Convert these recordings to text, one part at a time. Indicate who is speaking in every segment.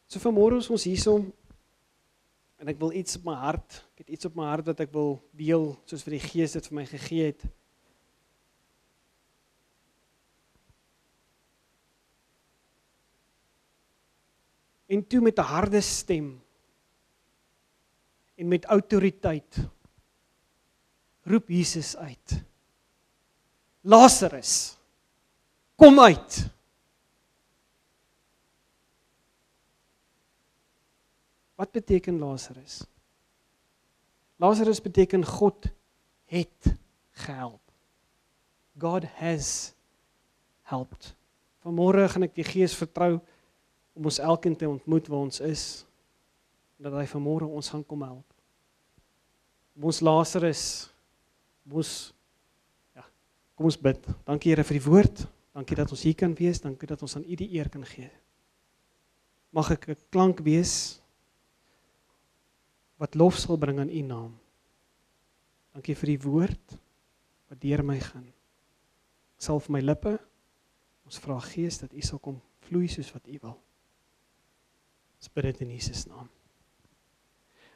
Speaker 1: So vanmôre is ons hierso, en ek wil iets op my hart, ek het iets op my hart wat ek wil deel, soos vir die Gees dit vir my gegee het. En toe met 'n harde stem, en met autoriteit, roep Jesus uit, Lazarus, kom uit. Wat beteken Lazarus? Lazarus beteken God het gehelp. God has helped. Vanmôre gaan ek die Gees vertrou om ons elkeen te ontmoet waar ons is, dat hy vanmôre ons gaan kom help. Om ons Lazarus, kom ons bid. Dankie Here vir die woord, dankie dat ons hier kan wees, dankie dat ons aan U die eer kan gee. Mag ek 'n klank wees, wat lof sal bring aan U naam. Dankie vir die woord, wat deur my gaan. Salf my lippe, ons vra Gees dat U sal kom vloei soos wat U wil. Ons bid dit in Jesus naam.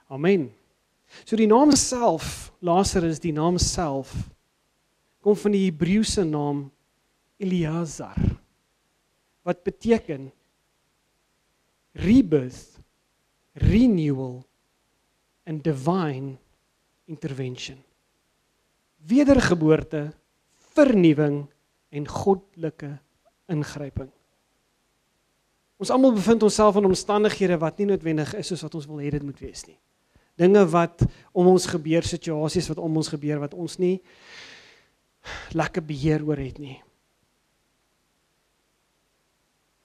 Speaker 1: Amen. So die naam self, Lazarus, die naam self, kom van die Hebreëse naam Eleazar, wat beteken rebirth, renewal and divine intervention. Wedergeboorte, vernuwing en goddelike ingryping. Ons almal bevind onsself in omstandighede wat nie noodwendig is soos wat ons wil hê dit moet wees nie. Dinge wat om ons gebeur, situasies wat om ons gebeur, wat ons nie lekker beheer oor het nie.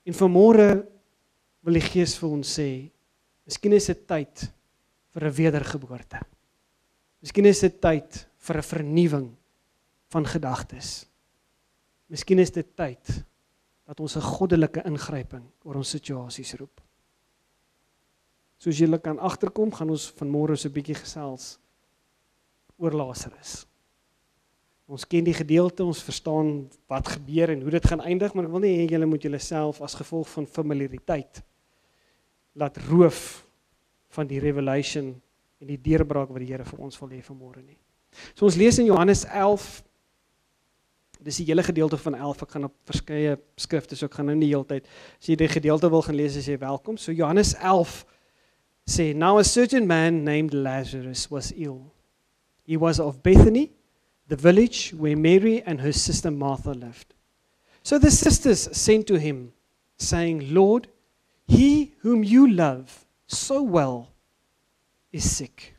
Speaker 1: En vanmôre wil die Gees vir ons sê, miskien is dit tyd vir 'n wedergeboorte. Miskien is dit tyd vir 'n vernuwing van gedagtes. Miskien is dit tyd dat ons 'n goddelike ingryping oor ons situasies roep. Soos julle kan agterkom, gaan ons vanmôre so 'n bietjie gesels oor Lazarus. Ons ken die gedeelte, ons verstaan wat gebeur en hoe dit gaan eindig, maar ek wil nie hê julle moet julle self as gevolg van familiariteit laat roof van die revelation en die deurbraak wat die Here vir ons wil hê vanmôre nie. So ons lees in Johannes 11, dis die hele gedeelte van 11, ek gaan op verskeie skrifte, so ek gaan nou nie die hele tyd, as jy die gedeelte wil gaan lees, is jy welkom. So Johannes 11 sê, now a certain man named Lazarus was ill. He was of Bethany, the village where Mary and her sister Martha lived. So the sisters sent to him, saying, Lord, he whom you love so well is sick.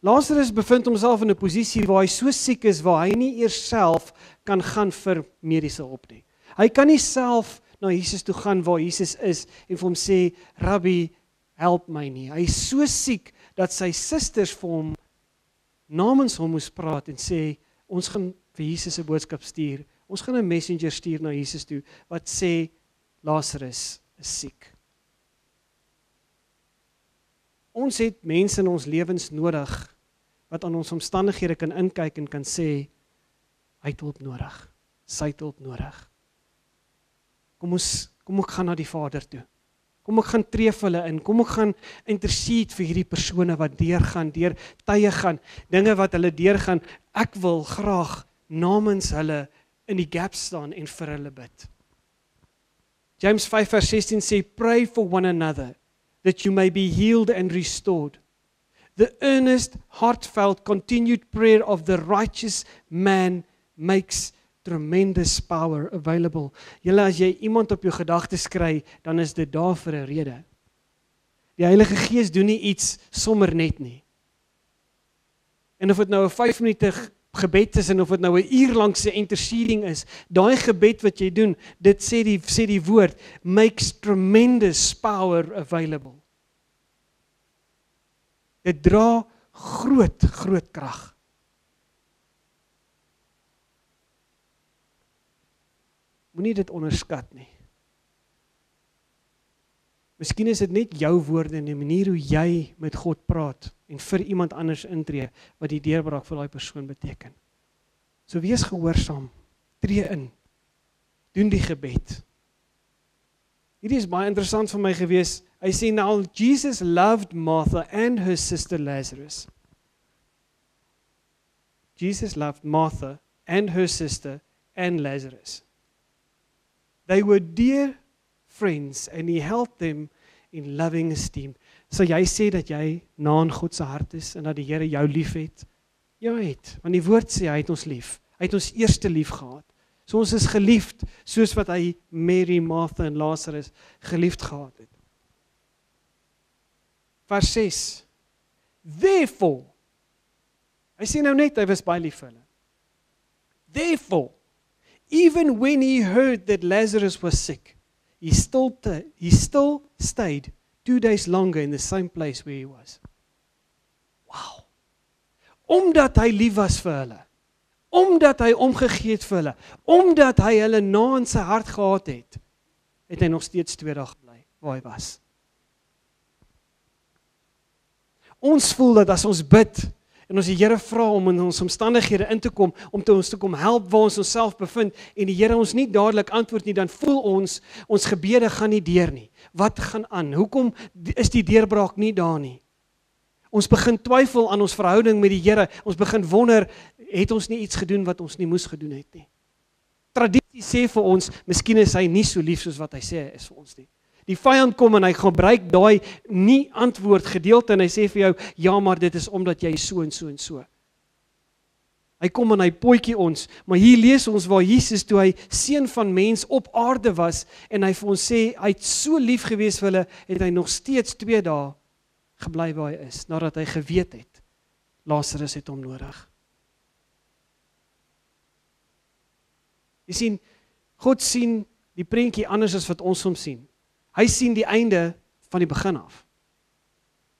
Speaker 1: Lazarus bevind homself in 'n posisie waar hy so siek is, waar hy nie eers self kan gaan vir mediese hulp nie. Hy kan nie self na Jesus toe gaan waar Jesus is en vir hom sê, Rabbi, help my nie. Hy is so siek dat sy susters vir hom namens hom moes praat en sê, ons gaan vir Jesus 'n boodskap stuur. Ons gaan 'n messenger stuur na Jesus toe wat sê Lazarus is siek. Ons het mense in ons lewens nodig wat aan ons omstandighede kan inkyk en kan sê, hy het hulp nodig, sy het hulp nodig. Kom ek gaan na die Vader toe. Kom ek gaan tree vir hulle in, kom ek gaan intercede vir hierdie persone wat deur tye gaan, dinge wat hulle deurgaan. Ek wil graag namens hulle in die gap staan en vir hulle bid. James 5 vers 16 sê, pray for one another, that you may be healed and restored. The earnest, heartfelt, continued prayer of the righteous man makes tremendous power available. Julle, as jy iemand op jou gedagtes kry, dan is dit daar vir 'n rede. Die Heilige Gees doen nie iets sommer net nie. En of dit nou 'n 5 minute gebed is en of dit nou 'n uur lank se interceding is, daai gebed wat jy doen, dit sê die woord, makes tremendous power available. Dit dra groot krag. Moenie dit onderskat nie. Miskien is dit net jou woorde en die manier hoe jy met God praat en vir iemand anders intree wat die deurbraak vir daai persoon beteken. So wees gehoorsaam, tree in, doen die gebed. Hierdie is baie interessant vir my gewees. Hy sê, now Jesus loved Martha and her sister Lazarus. Jesus loved Martha and her sister and Lazarus. They were dear friends and he held them in loving esteem. So jy sê dat jy na in God se hart is en dat die Here jou lief het? Ja, het. Want die woord sê hy het ons lief. Hy het ons eerste lief gehad. So ons is geliefd soos wat hy Mary, Martha en Lazarus geliefd gehad het. Vers 6. Therefore, hy sê nou net, hy was baie lief vir hulle. Therefore, even when he heard that Lazarus was sick, he still stayed 2 days longer in the same place where he was. Wow. Omdat hy lief was vir hulle, omdat hy omgegee het vir hulle, omdat hy hulle na in sy hart gehad het, het hy nog steeds 2 dae gebly waar hy was. Ons voel dat as ons bid en ons die Here vra om in ons omstandighede in te kom, om ons te kom help waar ons onsself bevind en die Here ons nie dadelik antwoord nie, dan voel ons gebede gaan nie deur nie. Wat gaan aan? Hoekom is die deurbraak nie daar nie? Ons begin twyfel aan ons verhouding met die Here. Ons begin wonder, het ons nie iets gedoen wat ons nie moes gedoen het nie? Tradisie sê vir ons, miskien is hy nie so lief soos wat hy sê is vir ons nie. Die vyand kom en hy gebruik daai nie antwoord gedeelte en hy sê vir jou, ja, maar dit is omdat jy so en so en so. Hy kom en hy potjie ons, maar hier lees ons waar Jesus toe hy seun van mens op aarde was en hy vir ons sê, hy het so lief gewees vir hulle, het hy nog steeds 2 dae gebly waar hy is, nadat hy geweet het, Lazarus het hom nodig. Jy sien, God sien die prentjie anders as wat ons hom sien. Hy sien die einde van die begin af.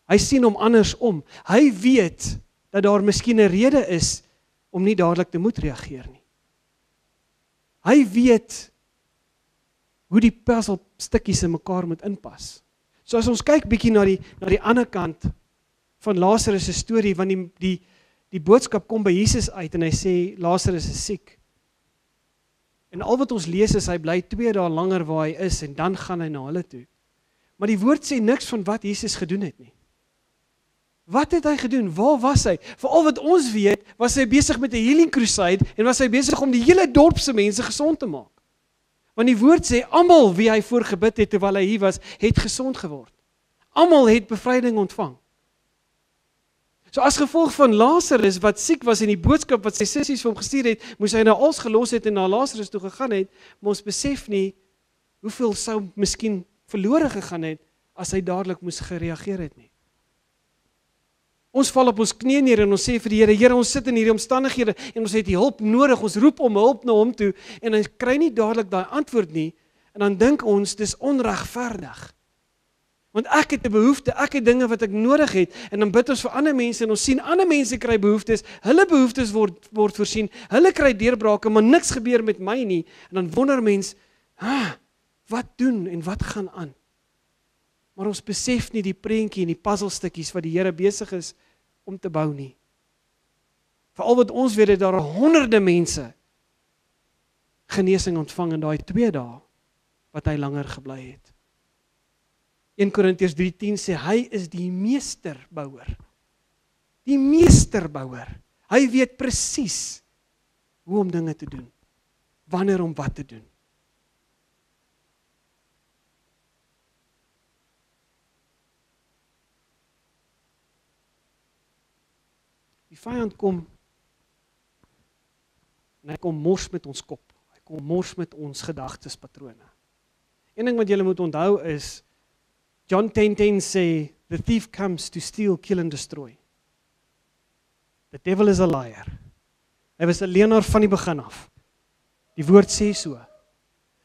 Speaker 1: Hy sien hom andersom. Hy weet dat daar miskien 'n rede is om nie dadelik te moet reageer nie. Hy weet hoe die puzzelstukkies in mekaar moet inpas. So as ons kyk bietjie na die ander kant van Lazarus se storie, want die boodskap kom by Jesus uit en hy sê Lazarus is siek. En al wat ons lees is, hy bly 2 dae langer waar hy is, en dan gaan hy na hulle toe. Maar die woord sê niks van wat Jesus gedoen het nie. Wat het hy gedoen? Waar was hy? Vir al wat ons weet, was hy besig met 'n healing crusade, en was hy besig om die hele dorp se mense gesond te maak. Want die woord sê, almal wie hy voor gebid het, terwyl hy hier was, het gesond geword. Almal het bevryding ontvang. So as gevolg van Lazarus wat siek was en die boodskap wat sy sissies vir hom gestuur het, moes hy nou alles gelos het en na Lazarus toe gegaan het, maar ons besef nie hoeveel sou miskien verlore gegaan het as hy dadelik moes gereageer het nie. Ons val op ons knieë neer en ons sê vir die Here, Here, ons sit in hierdie omstandighede en ons het die hulp nodig, ons roep om hulp na hom toe en hy kry nie dadelik daai antwoord nie en dan dink ons dis onregverdig. Want ek het 'n behoefte, ek het dinge wat ek nodig het, en dan bid ons vir ander mense, en ons sien ander mense kry behoeftes, hulle behoeftes word voorsien, hulle kry deurbrake, maar niks gebeur met my nie, en dan wonder mens, wat doen en wat gaan aan? Maar ons besef nie die prentjie en die puzzelstukkies wat die Here besig is om te bou nie. Veral wat ons weet, dat daar honderde mense genesing ontvang in daai 2 dae, wat hy langer gebly het. 1 Korintiërs 3:10 sê, hy is die meesterbouer. Die meesterbouer. Hy weet presies hoe om dinge te doen. Wanneer om wat te doen. Die vyand kom, en hy kom mors met ons kop. Hy kom mors met ons gedagtespatrone. Een ding wat julle moet onthou is, John 10:10 sê, the thief comes to steal, kill and destroy. The devil is a liar. Hy was 'n leienaar van die begin af. Die woord sê so.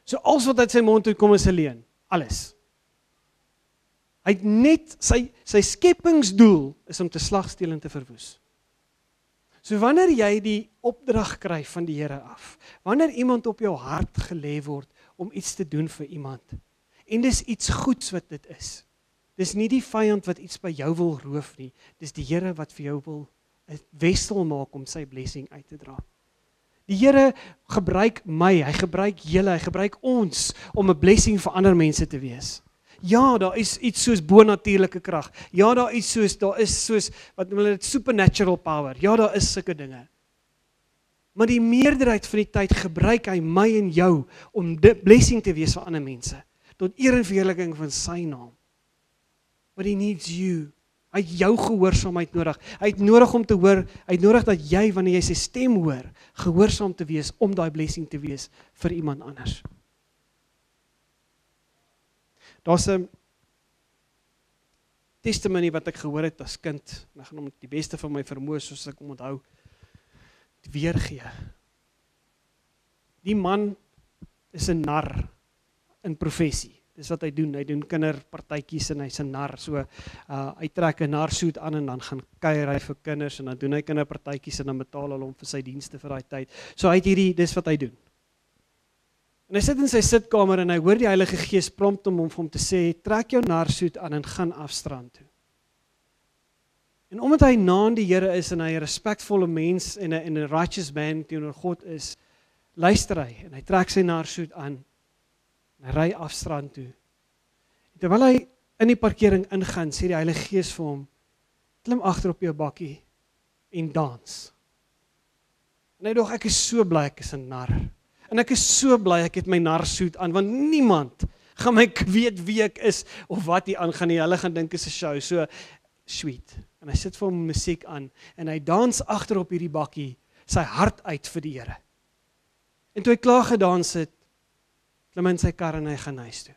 Speaker 1: So alles wat uit sy mond uitkom is 'n leuen. Alles. Hy het net, sy skepingsdoel is om te slag, steel en te verwoes. So wanneer jy die opdrag kry van die Here af, wanneer iemand op jou hart gelê word om iets te doen vir iemand, en dis iets goeds wat dit is. Dis nie die vyand wat iets by jou wil roof nie, dis die Here wat vir jou wil 'n wessel maak om sy blessing uit te dra. Die Here gebruik my, hy gebruik julle, hy gebruik ons om 'n blessing vir ander mense te wees. Ja, daar is iets soos bonatuurlike krag. Ja, daar is soos wat noem hulle dit supernatural power. Ja, daar is sulke dinge. Maar die meerderheid van die tyd gebruik hy my en jou om 'n blessing te wees vir ander mense, tot eer en verheerliking van sy naam. But he needs you. Hy het jou gehoorsaamheid nodig. Hy het nodig om te hoor, hy het nodig dat jy, wanneer jy sy stem hoor, gehoorsaam te wees om daai blessing te wees vir iemand anders. Daar's 'n testimony wat ek gehoor het as kind, en ek gaan hom die beste van my vermoë soos ek hom onthou, weergee. Die man is 'n nar in professie. Dis wat hy doen kinderpartytjies en hy's 'n nar. So hy trek 'n narsoet aan en dan gaan kuier hy vir kinders en dan doen hy kinderpartytjies en dan betaal hulle hom vir sy dienste vir daai tyd. So hy het dis wat hy doen. En hy sit in sy sitkamer en hy hoor die Heilige Gees prompt hom om vir hom te sê, trek jou narsoet aan en gaan afstrand toe. En omdat hy na die Here is en hy 'n respektvolle mens en 'n righteous man teenoor God is, luister hy en hy trek sy narsoet aan en hy ry afstrand toe. En terwyl hy in die parkering ingaan, sê die Heilige Gees vir hom, klim agter op jou bakkie en dans. En hy dog, ek is so bly ek is 'n nar. En ek is so bly ek het my narsoet aan, want niemand gaan my weet wie ek is of wat hier aangaan nie. Hulle gaan dink is 'n show. So sweet. En hy sit vir hom musiek aan en hy dans agter op hierdie bakkie sy hart uit vir die Here. En toe hy klaar gedans het, klim hy in sy kar en hy gaan huis toe.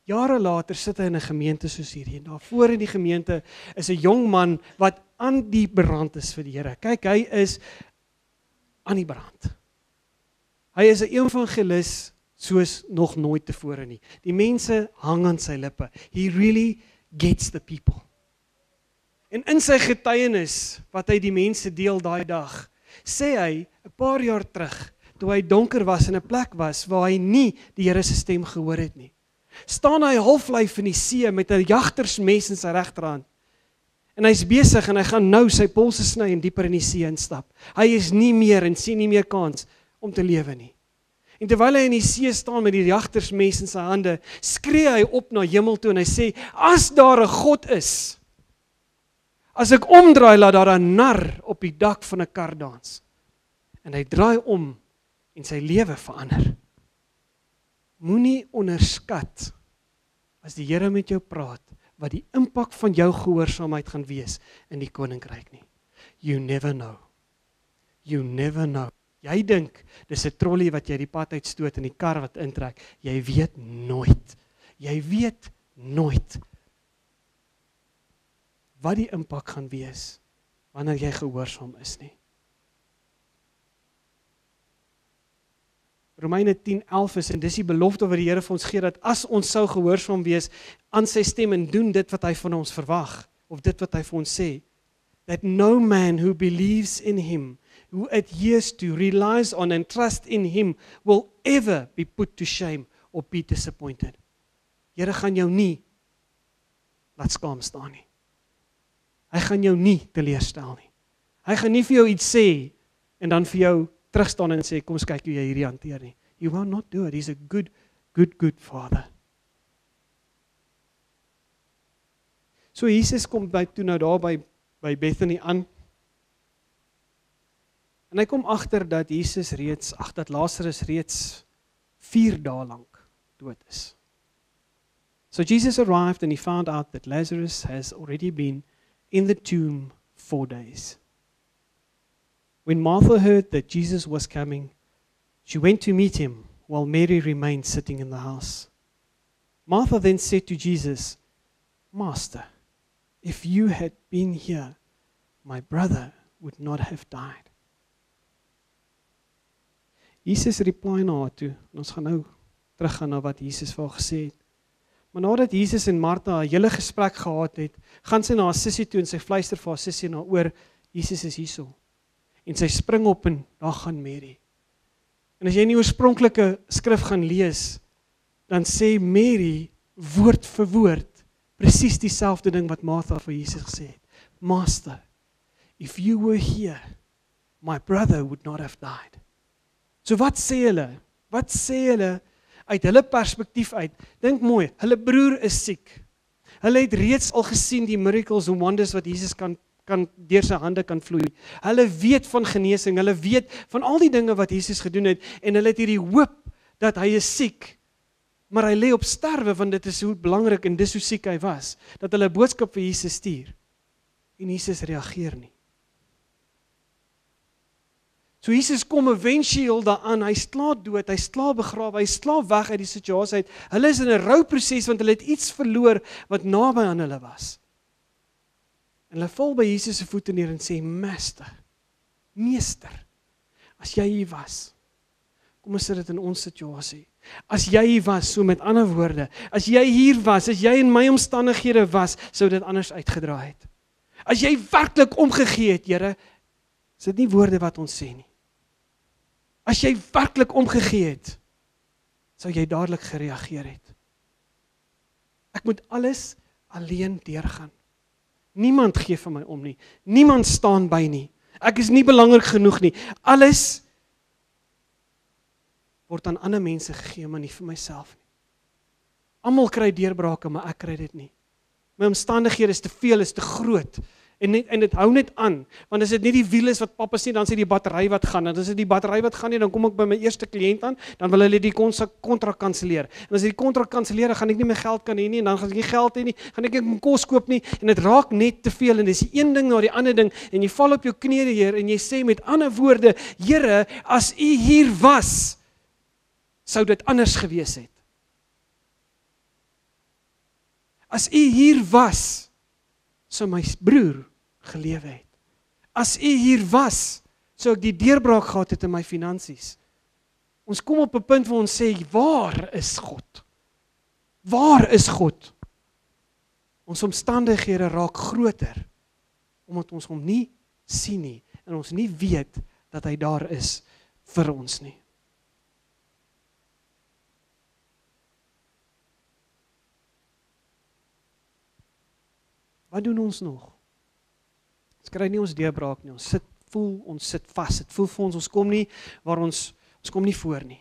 Speaker 1: Jare later sit hy in 'n gemeente soos hierdie en daar voor in die gemeente is 'n jong man wat aan die brand is vir die Here. Kyk, hy is aan die brand. Hy is 'n evangelis soos nog nooit tevore nie. Die mense hang aan sy lippe. He really gets the people. En in sy getuienis wat hy die mense deel daai dag, sê hy 'n paar jaar terug, toe hy donker was en 'n plek was waar hy nie die Here se stem gehoor het nie, staan hy halflyf in die see met 'n jagtersmes in sy regterhand. En hy's besig en hy gaan nou sy polse sny en dieper in die see instap. Hy is nie meer en sien nie meer kans om te lewe nie. En terwyl hy in die see staan met die jagtersmes in sy hande, skree hy op na hemel toe en hy sê, as daar 'n God is, as ek omdraai, laat daar 'n nar op die dak van 'n kar dans. En hy draai om en sy lewe verander. Moenie onderskat as die Here met jou praat, wat die impak van jou gehoorsaamheid gaan wees in die koninkryk nie. You never know. You never know. Jy dink, dis 'n trolley wat jy die pad uitstoot en die kar wat intrek. Jy weet nooit. Jy weet nooit wat die impak gaan wees wanneer jy gehoorsaam is nie. Romeine 10:11 is, en dis die belofte wat die Here vir ons gee, dat as ons sou gehoorsaam wees aan sy stem en doen dit wat hy van ons verwag, of dit wat hy vir ons sê, that no man who believes in him, who adheres to, relies on and trusts in him, will ever be put to shame or be disappointed. Here gaan jou nie laat skaam staan nie. Hy gaan jou nie teleurstel nie. Hy gaan nie vir jou iets sê en dan vir jou terugstaan en sê, kom ons kyk hoe jy hierdie hanteer nie. You will not do it. He's a good father. So Jesus kom toe nou daar by Bethany aan. En hy kom agter dat dat Lazarus reeds 4 dae lank dood is. So Jesus arrived and he found out that Lazarus has already been in the tomb 4 days. When Martha heard that Jesus was coming, she went to meet him while Mary remained sitting in the house. Martha then said to Jesus, Master, if you had been here, my brother would not have died. Jesus reply na haar toe, en ons gaan nou teruggaan na wat Jesus vir haar gesê het. Maar nadat Jesus en Martha 'n hele gesprek gehad het, gaan sy na haar sussie toe en sy fluister vir haar sussie na oor, Jesus is hierso. En sy spring op en daar gaan Mary. En as jy in die oorspronklike skrif gaan lees, dan sê Mary woord vir woord presies dieselfde ding wat Martha vir Jesus gesê het. Master, if you were here, my brother would not have died. So wat sê hulle? Wat sê hulle uit hulle perspektief uit? Dink mooi, hulle broer is siek. Hulle het reeds al gesien die miracles en wonders wat Jesus kan deur sy hande kan vloei. Hulle weet van genesing, hulle weet van al die dinge wat Jesus gedoen het, en hulle het hierdie hoop dat hy is siek, maar hy lê op sterwe, want dit is hoe belangrik en dis hoe siek hy was, dat hulle 'n boodskap vir Jesus stuur, en Jesus reageer nie. So Jesus kom eventueel daaraan, hy is klaar dood, hy is klaar begrawe, hy is klaar weg uit die situasie uit. Hulle is in 'n rouproses want hulle het iets verloor wat naby aan hulle was. En hulle val by Jesus se voete neer en sê, Meester, as jy hier was, kom ons sit dit in ons situasie. As jy hier was, so met ander woorde, as jy hier was, as jy in my omstandighede was, sou dit anders uitgedraai het. As jy werklik omgegee het, Here, is dit nie woorde wat ons sê nie. As jy werklik omgegee het, sou jy dadelik gereageer het. Ek moet alles alleen deurgaan. Niemand gee vir my om nie. Niemand staan by nie. Ek is nie belangrik genoeg nie. Alles word aan ander mense gegee, maar nie vir myself nie. Almal kry deurbrake, maar ek kry dit nie. My omstandighede is te veel, is te groot. En dit hou net aan, want as dit nie die wiel is wat papa sê, dan is dit die battery wat gaan, en as dit die battery wat gaan nie, dan kom ek by my eerste kliënt aan, dan wil hulle die kontrak kanselleer, en as die kontrak kanselleer, dan gaan ek nie my geld kan hê nie, en dan gaan ek nie geld hê nie, gaan ek nie my kos koop nie, en dit raak net te veel, en dis die een ding na die ander ding, en jy val op jou knieë, Heer, en jy sê met ander woorde, Here, as U hier was, sou dit anders gewees het. As U hier was, sou my broer gelewe het. As U hier was, sou ek die deurbraak gehad het in my finansies. Ons kom op 'n punt waar ons sê, waar is God? Waar is God? Ons omstandighede raak groter, omdat ons hom nie sien nie, en ons nie weet dat hy daar is vir ons nie. Wat doen ons nog? Ons kry nie ons deurbraak nie, ons sit vas, dit voel vir ons kom nie, waar ons kom nie voor nie.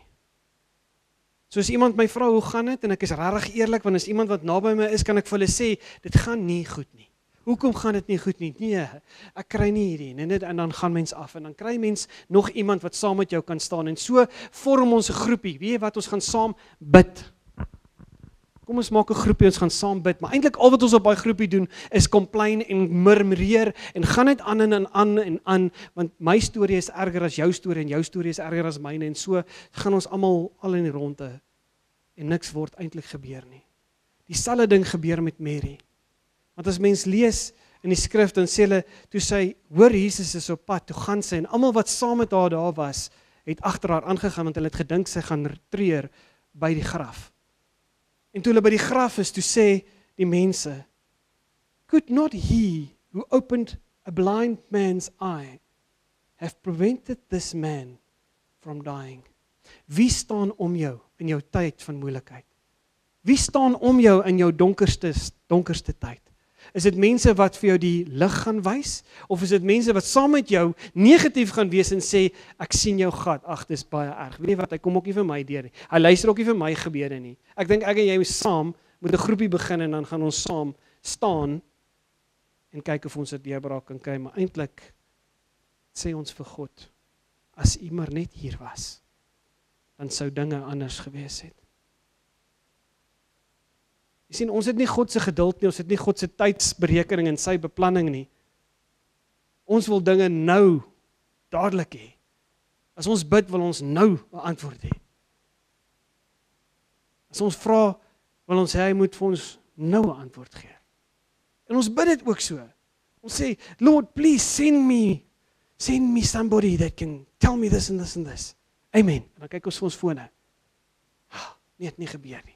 Speaker 1: So as iemand my vra, hoe gaan dit, en ek is regtig eerlik, want as iemand wat naby my is, kan ek vir hulle sê, dit gaan nie goed nie. Hoekom gaan dit nie goed nie? Nee, ek kry nie hierdie, en dan gaan mens af, en dan kry mens nog iemand wat saam met jou kan staan, en so vorm ons 'n groepie, weet jy wat, ons gaan saam bid. Kom ons maak 'n groepie, ons gaan saam bid, maar eintlik al wat ons op daai groepie doen, is complain en murmureer, en gaan net aan en aan, want my storie is erger as jou storie, en jou storie is erger as myne, en so gaan ons almal al in die ronde, en niks word eintlik gebeur nie. Dieselfde ding gebeur met Mary, want as mens lees in die skrif, dan sê hulle, toe sy hoor Jesus is op pad, toe gaan sy, en almal wat saam met haar daar was, het agter haar aangegaan, want hulle het gedink sy gaan treur by die graf. En toe hulle by die graf is, toe sê die mense, could not he who opened a blind man's eye have prevented this man from dying? Wie staan om jou in jou tyd van moeilikheid? Wie staan om jou in jou donkerste tyd? Is dit mense wat vir jou die lig gaan wys? Of is dit mense wat saam met jou negatief gaan wees en sê, ek sien jou gat, ag, dis baie erg. Weet jy wat, hy kom ook nie vir my deur nie. Hy luister ook nie vir my gebede nie. Ek dink ek en jy saam moet 'n groepie begin, en dan gaan ons saam staan en kyk of ons 'n deurbraak kan kry, maar eintlik sê ons vir God, as U maar net hier was, dan sou dinge anders gewees het. Jy sien, ons het nie God se geduld nie, ons het nie God se tydsberekening en sy beplanning nie. Ons wil dinge nou, dadelik hê. As ons bid, wil ons nou 'n antwoord hê. As ons vra, wil ons hê hy moet vir ons nou 'n antwoord gee. En ons bid dit ook so. Ons sê, Lord, please send me somebody that can tell me this and this and this. Amen. En dan kyk ons vir ons fone. Nee, het nie gebeur nie.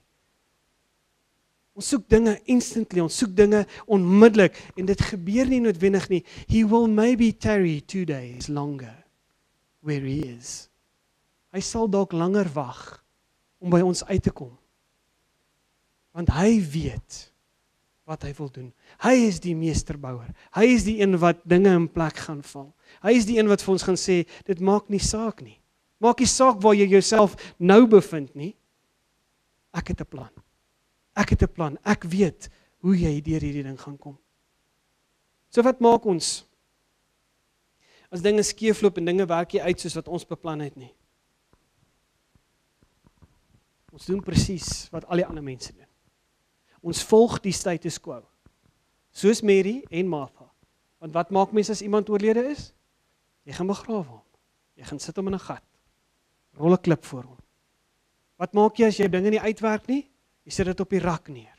Speaker 1: Ons soek dinge instantly, ons soek dinge onmiddellik, en dit gebeur nie noodwendig nie. He will maybe tarry 2 days longer where he is. Hy sal dalk langer wag om by ons uit te kom. Want hy weet wat hy wil doen. Hy is die meesterbouer. Hy is die een wat dinge in plek gaan val. Hy is die een wat vir ons gaan sê, dit maak nie saak nie. Maak nie saak waar jy jouself nou bevind nie. Ek het 'n plan. Ek het 'n plan. Ek weet hoe jy deur hierdie ding gaan kom. So wat maak ons? As dinge skeefloop en dinge werk nie uit soos wat ons beplan het nie. Ons doen presies wat al die ander mense doen. Ons volg die status quo. Soos Mary en Martha. Want wat maak mense as iemand oorlede is? Jy gaan begrawe hom. Jy gaan sit hom in 'n gat. Rol 'n klip voor hom. Wat maak jy as jy dinge nie uitwerk nie? Jy sit dit op die rak neer.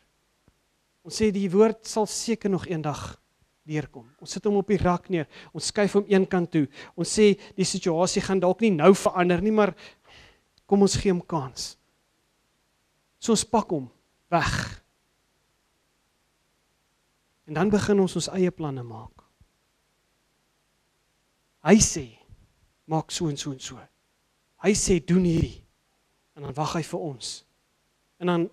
Speaker 1: Ons sê die woord sal seker nog eendag deurkom. Ons sit hom op die rak neer. Ons skuif hom een kant toe. Ons sê die situasie gaan dalk nie nou verander nie, maar kom ons gee hom kans. So ons pak hom weg. En dan begin ons eie planne maak. Hy sê, maak so en so en so. Hy sê, doen hierdie. En dan wag hy vir ons. En dan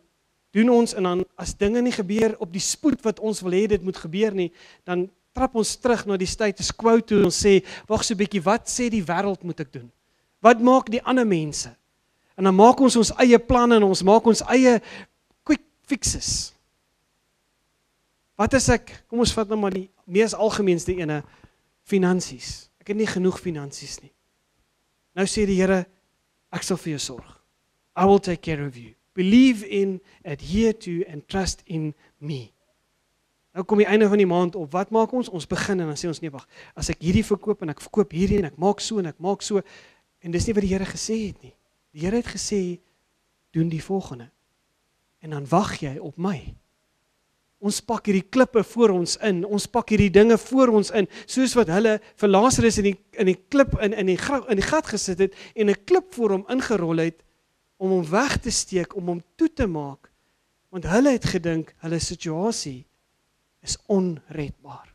Speaker 1: doen ons, en dan as dinge nie gebeur op die spoed wat ons wil hê dit moet gebeur nie, dan trap ons terug na die status quo toe en ons sê, wag so 'n bietjie, wat sê die wêreld moet ek doen? Wat maak die ander mense? En dan maak ons eie planne en ons maak ons eie quick fixes. Wat is ek, kom ons vat nou maar die mees algemeenste ene, finansies. Ek het nie genoeg finansies nie. Nou sê die Here, ek sal vir jou sorg. I will take care of you. Believe in, adhere to and trust in me. Nou kom die einde van die maand op. Wat maak ons? Ons begin en dan sê ons nee, wag. As ek hierdie verkoop en ek verkoop hierdie en ek maak so en ek maak so, en dis nie wat die Here gesê het nie. Die Here het gesê, doen die volgende. En dan wag jy op my. Ons pak hierdie klippe voor ons in, ons pak hierdie dinge voor ons in, soos wat hulle vir Lazarus in die klip in die gat gesit het en 'n klip voor hom ingerol het om hom weg te steek, om hom toe te maak, want hulle het gedink hulle situasie is onredbaar.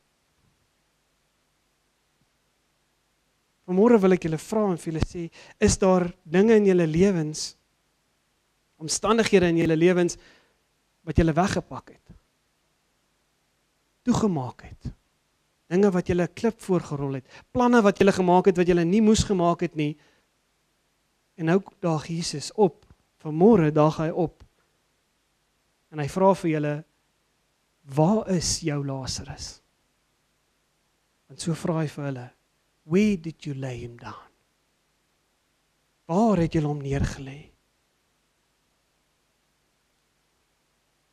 Speaker 1: Vanmôre wil ek julle vra en vir julle sê, is daar dinge in julle lewens, omstandighede in julle lewens wat julle weggepak het? Toegemaak het. Dinge wat julle 'n klip voorgerol het. Planne wat julle gemaak het wat julle nie moes gemaak het nie. En nou daag Jesus op. Vanmôre daag hy op. En hy vra vir julle, waar is jou Lazarus? En so vra hy vir hulle, where did you lay him down? Waar het julle hom neergelê?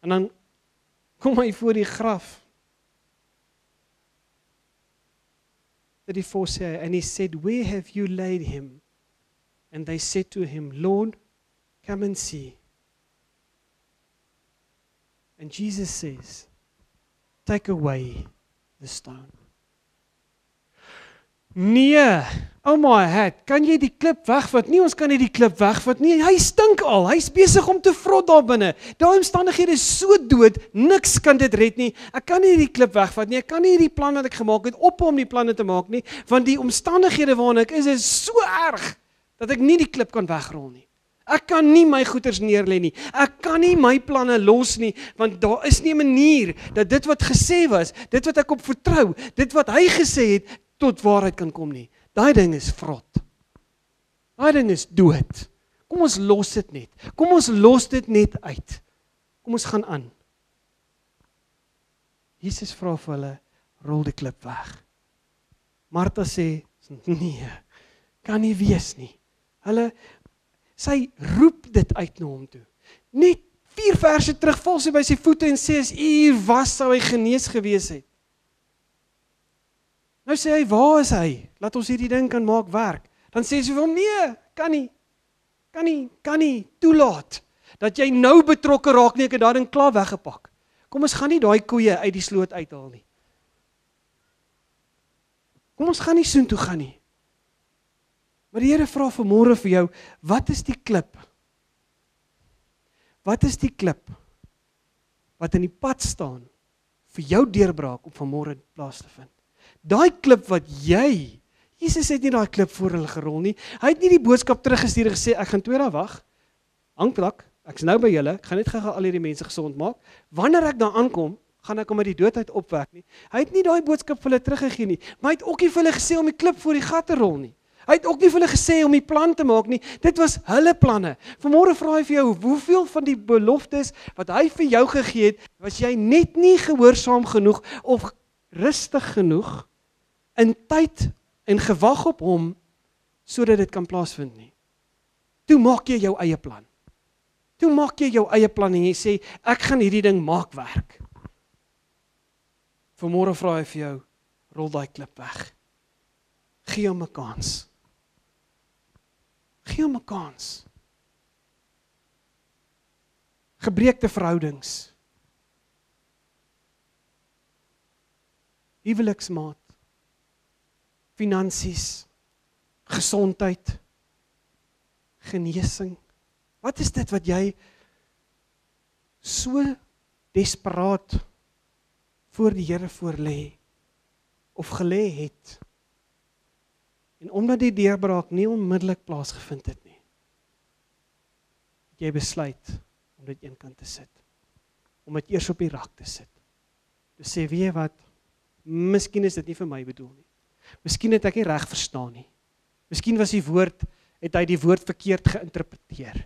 Speaker 1: En dan kom hy voor die graf. 34 sê, and he said, where have you laid him? And they said to him, Lord, come and see. And Jesus says, take away the stone. Nee, oh my hat, kan jy die klip wegvat? Nee, ons kan nie die klip wegvat nie. Hy stink al, hy's besig om te vrot daar binne. Daai omstandighede is so dood, niks kan dit red nie. Ek kan nie die klip wegvat nie. Ek kan nie die plan wat ek gemaak het ophou om die planne te maak nie, want die omstandighede waarin ek is so erg dat ek nie die klip kan wegrol nie. Ek kan nie my goeders neerlê nie. Ek kan nie my planne los nie, want daar is nie 'n manier dat dit wat gesê was, dit wat ek op vertrou, dit wat hy gesê het, tot waarheid kan kom nie. Daai ding is vrot. Daai ding is dood. Kom ons los dit net. Kom ons los dit net uit. Kom ons gaan aan. Jesus vra vir hulle, rol die klip weg. Martha sê, nee, kan nie wees nie. Sy roep dit uit na hom toe. Net 4 verse terug val sy by sy voete en sê, as u hier was, sou hy genees gewees het. Nou sê hy, waar is hy? Laat ons hierdie ding kan maak werk. Dan sê sy vir hom, nee, kan nie, toelaat, dat jy nou betrokke raak nie, ek het daai ding klaar weggepak. Kom ons gaan nie daai koeie uit die sloot uithaal nie. Kom ons gaan nie soontoe gaan nie. Maar die Here vra vanmôre vir jou, wat is die klip? Wat is die klip wat in die pad staan vir jou deurbraak om vanmôre plaas te vind? Daai klip wat jy, Jesus het nie daai klip voor hulle gerol nie. Hy het nie die boodskap teruggestuur en gesê, ek gaan 2 dae wag, hang plak, ek's nou by julle, ek gaan net gou al hierdie mense gesond maak. Wanneer ek daar aankom, gaan ek hom uit die dood uit opwek nie. Hy het nie daai boodskap vir hulle teruggegee nie, maar hy het ook nie vir hulle gesê om die klip voor die gat te rol nie. Hy het ook nie vir hulle gesê om die plan te maak nie. Dit was hulle planne. Vanmôre vra hy vir jou, hoeveel van die beloftes wat hy vir jou gegee het, was jy net nie gehoorsaam genoeg of rustig genoeg in tyd en gewag op hom sodat dit kan plaasvind nie. Toe maak jy jou eie plan. Toe maak jy jou eie plan en jy sê, ek gaan hierdie ding maak werk. Vanmôre vra hy vir jou, rol daai klip weg. Gee hom 'n kans. Gee hom 'n kans. Gebreekte verhoudings. Huweliksmaat. Finansies. Gesondheid. Genesing. Wat is dit wat jy so desperaat voor die Here voorlê of gelê het? En omdat die deurbraak nie onmiddellik plaasgevind het nie, het jy besluit om dit eenkant te sit. Om dit eers op die rak te sit. Te sê, weet jy wat, miskien is dit nie vir my bedoel nie. Miskien het ek nie reg verstaan nie. Miskien was het hy die woord verkeerd geïnterpreteer.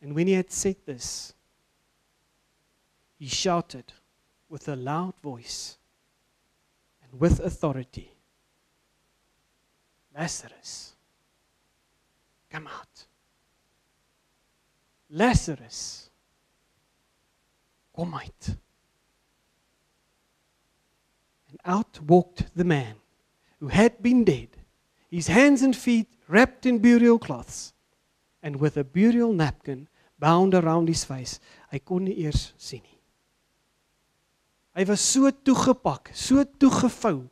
Speaker 1: And when he had said this, he shouted with a loud voice and with authority, Lazarus, come out. Lazarus, kom uit. And out walked the man who had been dead, his hands and feet wrapped in burial cloths, and with a burial napkin bound around his face. Hy kon nie eers sien nie. Hy was so toegepak, so toegevou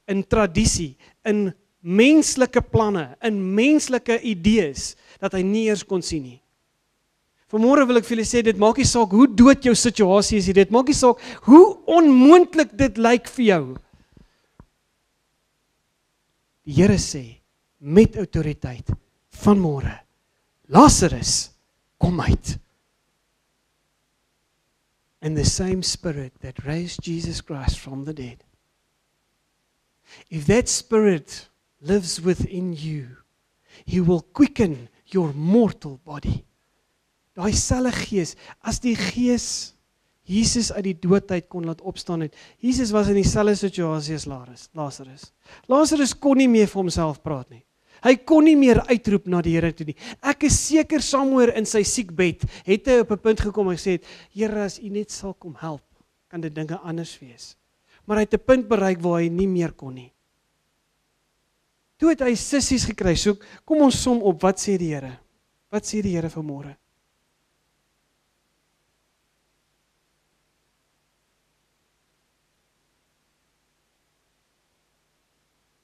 Speaker 1: in tradisie, in menslike planne, in menslike idees, dat hy nie eers kon sien nie. Vanmôre wil ek vir julle sê, dit maak nie saak hoe dood jou situasie is, dit maak nie saak hoe onmoontlik dit lyk vir jou. Die Here sê, met autoriteit, vanmôre, Lazarus, kom uit. And the same spirit that raised Jesus Christ from the dead. If that spirit lives within you, he will quicken your mortal body. Daai selfe gees, as die gees Jesus uit die dood uit kon laat opstaan het. Jesus was in dieselfde situasie as Lazarus. Lazarus kon nie meer vir homself praat nie. Hy kon nie meer uitroep na die Here toe nie. Ek is seker somewhere in sy siekbed het hy op 'n punt gekom en gesê, Here, as U net sal kom help, kan dit dinge anders wees. Maar hy het 'n punt bereik waar hy nie meer kon nie. Toe het hy sissies gekry. So kom ons som op, wat sê die Here? Wat sê die Here vanmôre?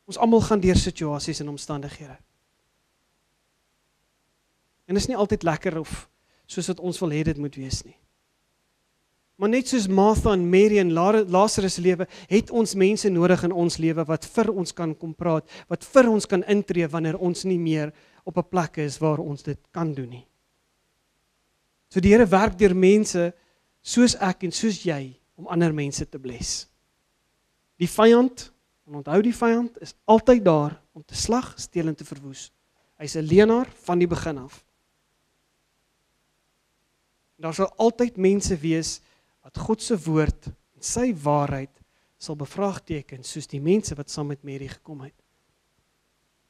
Speaker 1: Ons almal gaan deur situasies en omstandighede. En dit is nie altyd lekker of soos wat ons wil hê dit moet wees nie. Maar net soos Martha en Mary en Lazarus lewe, het ons mense nodig in ons lewe wat vir ons kan kom praat, wat vir ons kan intree wanneer ons nie meer op 'n plek is waar ons dit kan doen nie. So die Here werk deur mense soos ek en soos jy om ander mense te bless. Die vyand, en onthou die vyand is altyd daar om te slag, steel en te verwoes. Hy's 'n leienaar van die begin af. En daar sal altyd mense wees wat God se woord en sy waarheid sal bevraagteken, soos die mense wat saam met Mary gekom het.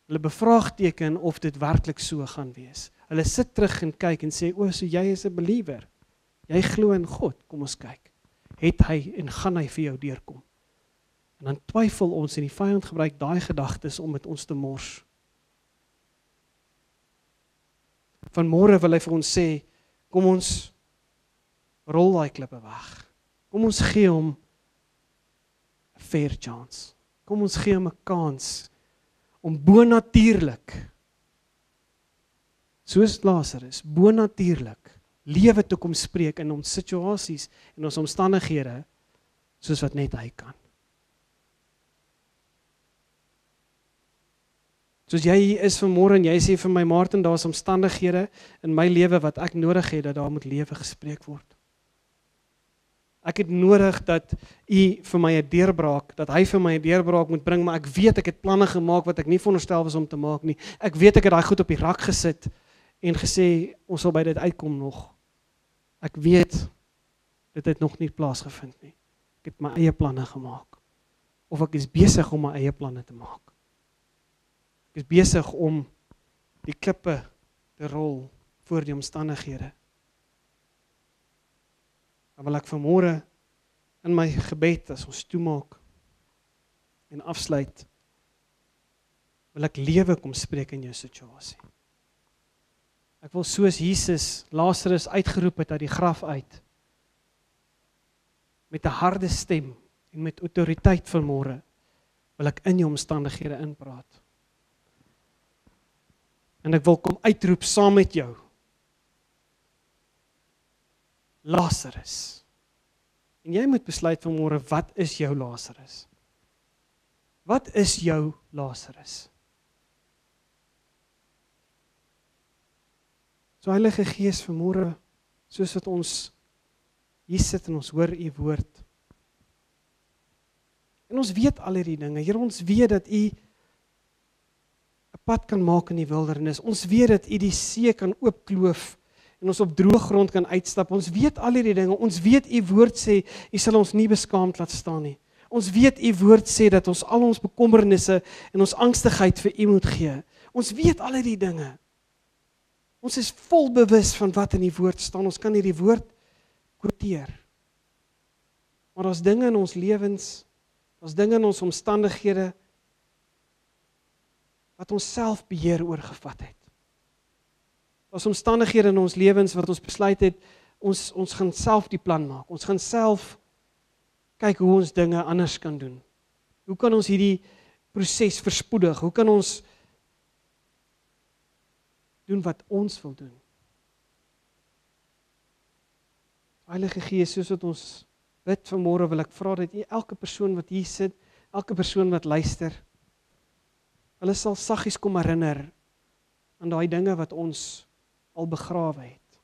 Speaker 1: Hulle bevraagteken of dit werklik so gaan wees. Hulle sit terug en kyk en sê, o, so jy is 'n believer. Jy glo in God, kom ons kyk. Het hy en gaan hy vir jou deurkom? En dan twyfel ons en die vyand gebruik daai gedagtes om met ons te mors. Vanmôre wil hy vir ons sê, kom ons rol daai klippe weg. Kom ons gee hom 'n fair chance. Kom ons gee hom 'n kans om bonatuurlik, soos Lazarus, bonatuurlik lewe te kom spreek in ons situasies en ons omstandighede, soos wat net hy kan. Soos jy hier is vanmôre en jy sê vir my Martin, daar is omstandighede in my lewe wat ek nodig het dat daar moet lewe gespreek word. Ek het nodig dat U vir my 'n deurbraak, dat hy vir my 'n deurbraak moet bring, maar ek weet ek het planne gemaak wat ek nie veronderstel was om te maak nie. Ek weet ek het daai goed op die rak gesit en gesê ons sal by dit uitkom nog. Ek weet dit het nog nie plaasgevind nie. Ek het my eie planne gemaak. Of ek is besig om my eie planne te maak. Ek is besig om die klippe te rol voor die omstandighede. Dan wil ek vanmôre in my gebed, as ons toemaak en afsluit, wil ek lewe kom spreek in jou situasie. Ek wil soos Jesus Lazarus uitgeroep het uit die graf uit, met 'n harde stem en met autoriteit vanmôre, wil ek in jou omstandighede inpraat. En ek wil kom uitroep saam met jou. Lazarus. En jy moet besluit vanmôre, wat is jou Lazarus? Wat is jou Lazarus? So Heilige Gees vanmôre, soos wat ons hier sit en ons hoor U woord. En ons weet al hierdie dinge. Here, ons weet dat U 'n pad kan maak in die wildernis. Ons weet dat U die see kan oopkloof en ons op droë grond kan uitstap. Ons weet al hierdie dinge. Ons weet U woord sê, U sal ons nie beskaamd laat staan nie. Ons weet U woord sê dat ons al ons bekommernisse en ons angstigheid vir U moet gee. Ons weet al hierdie dinge. Ons is vol bewus van wat in die woord staan. Ons kan hierdie woord quoteer. Maar daar's dinge in ons lewens, daar's dinge in ons omstandighede wat ons self beheer oorgevat het. Daar's omstandighede in ons lewens wat ons besluit het, ons gaan self die plan maak. Ons gaan self kyk hoe ons dinge anders kan doen. Hoe kan ons hierdie proses verspoedig? Hoe kan ons doen wat ons wil doen? Heilige Gees, soos wat ons bid vanmôre, wil ek vra dat U elke persoon wat hier sit, elke persoon wat luister, hulle sal saggies kom herinner aan daai dinge wat ons al begrawe het.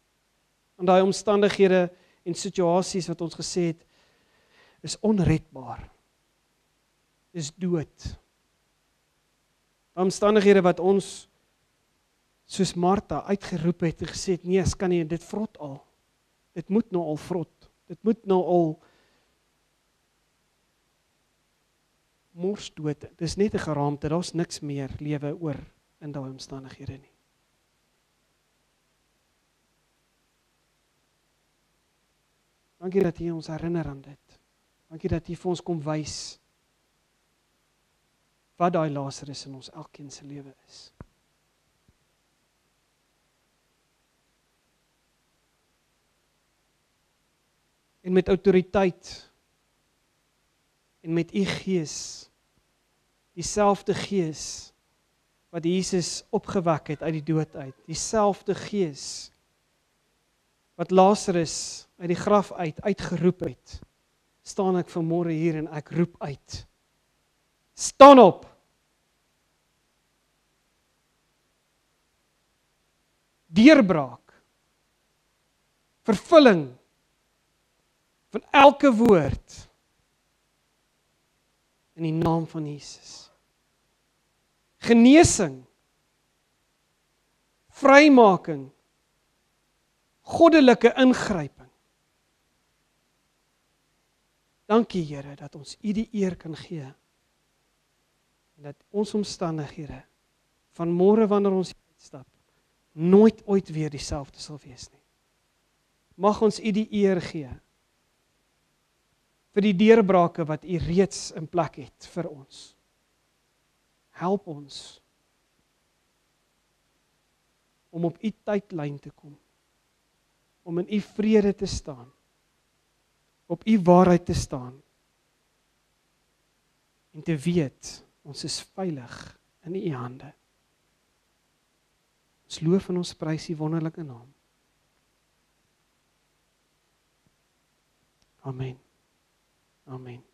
Speaker 1: Aan daai omstandighede en situasies wat ons gesê het, is onredbaar. Is dood. Daai omstandighede wat ons soos Martha uitgeroep het en gesê het, nee, ek kan nie, dit vrot al. Dit moet nou al vrot. Dit moet nou al mors dood. Dit is net 'n geraamte, daar's niks meer lewe oor in daai omstandighede nie. Dankie dat U ons herinner aan dit. Dankie dat U vir ons kom wys wat daai Lazarus in ons elkeen se lewe is. En met autoriteit en met U Gees, dieselfde Gees wat Jesus opgewek het uit die dood uit, dieselfde Gees wat Lazarus uit die graf uitgeroep het, staan ek vanmôre hier en ek roep uit. Staan op! Deurbraak, vervulling van elke woord in die naam van Jesus. Genesing, vrymaking, goddelike ingryping. Dankie Here dat ons U die eer kan gee en dat ons omstandighede van môre wanneer ons uitstap nooit ooit weer dieselfde sal wees nie. Mag ons U die eer gee vir die deurbrake wat U reeds in plek het vir ons. Help ons om op U tydlyn te kom, om in U vrede te staan, op U waarheid te staan en te weet, ons is veilig in U hande. Ons loof en ons prys U wonderlike naam. Amen. Amen.